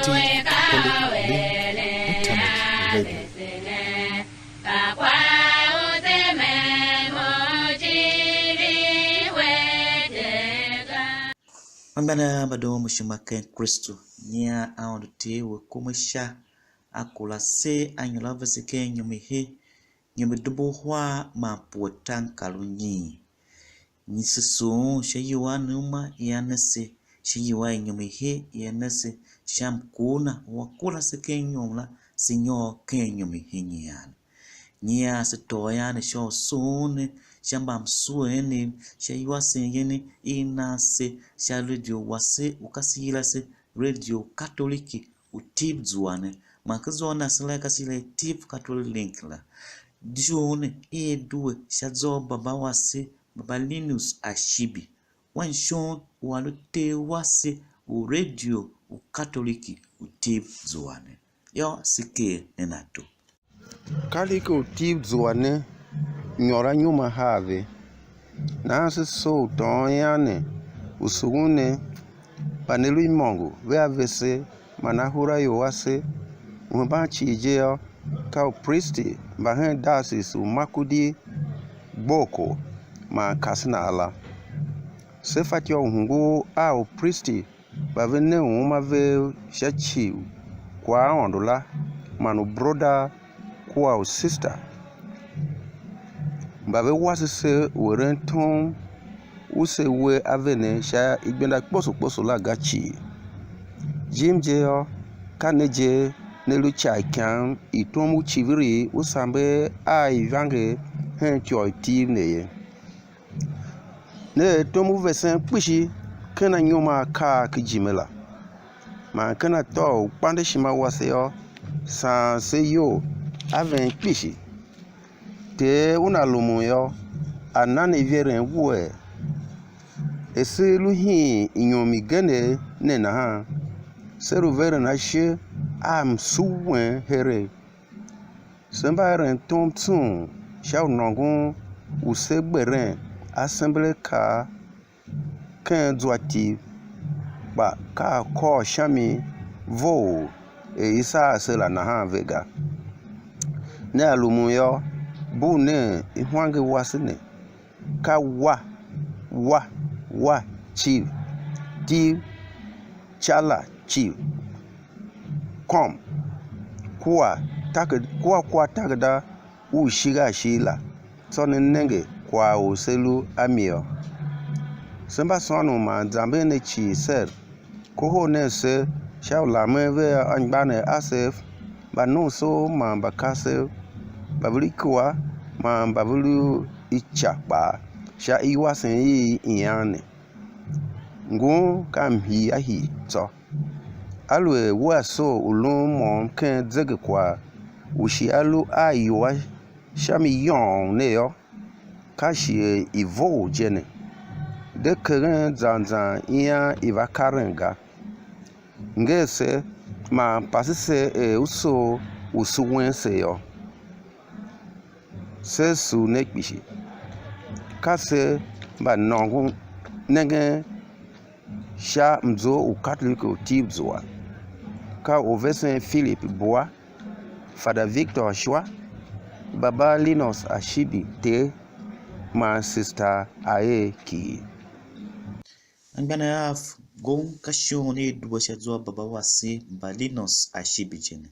Tiv Catholic Link Internet Radio. Ambana bado mushimake Kristo nya aondote we kumusha akula se anyula vesike nyumihe nyumidubu hwa mapuotan kalunyi nisisu sheyiwa numa yanese sheyiwa nyumihe yanese shamkuna wakula sike nyumla sinyo ke nyumihe nyan nya setoya ne sho sune shamba msueni sheyiwa senyeni inase sha radio wase ukasila se radio katoliki utib ZUA makazona seleka sile Tiv Catholic Link la Ishuughn edue shazo baba wase baba Linus Ashibi wanshon walute wase u radio u katoliki utib ZUA yo sike nenato Kaliko Tiv ZUA nyora nyuma have na so don yane usugune panelu imongo we avese manahura yo wase umba chije ka priesti bahen diocese makudi boko ma kasna ala se fatio hungu a priesti bavene uma ve shachi kwa ondola manu brother kwa sister babe wasese orenton usewe avene sha igbenda kposo la gachi jimje kaneje nelu chaikan itomu chiviri usambe a ivange hen choitiv ne tomu vesen pishi kana nyoma ka kijimela ma kana to pande shima waseo san seyo aven pishi te una lumu yo anane vieren wue ese luhi inyomi gene ne na ha seru vere na she am suwen here semba ren tomtun sha nongun usegberen assemble ka kan duati ba ka ko shami vo isa sela na ha vega ne alumu yo bu ne ihwange wasine ka wa chief di chala chief kom kwa takada u shiga shila sonen nenge kwa oselu amio semba sonu ma zambe ne chi ser ko ne se shaula meve anbane asef ba no so ma bakase babulikwa ma babulu ichapa sha iwasen yi iane ngu kamhi ahi to alwe waso ulumo ken zege kwa ushi alu aywa shami yon neyo kashi ivo jene de keren zanzan iya ivakarenga ngese ma pasise uso usuwense yo se su nekbishi kase ba nongun nenge sha mzo u Catholico Tiv ZUA ka ovesen Philip Bois Father Victor Shwa Baba Linus Ashibi te ma sister ae ki angana af gon kashone duwasha ZUA baba wase ba Linus Ashibi jene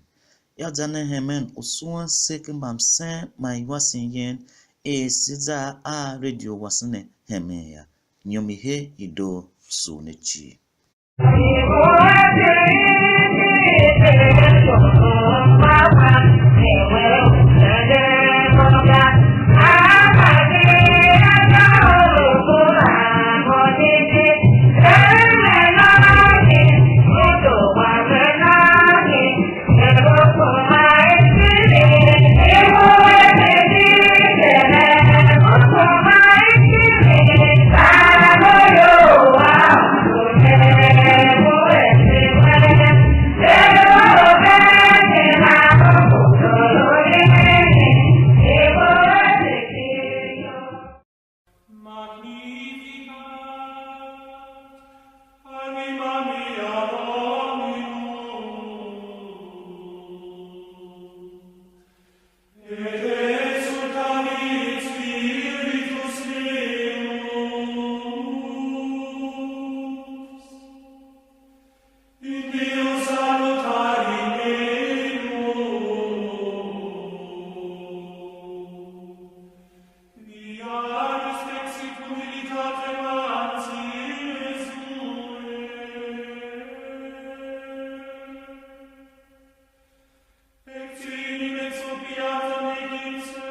ya zane hemen usuan seke mamsen mai wasin yen siza a radio wasine hemen ya nyomihe ido sunechi Thank you. beata medici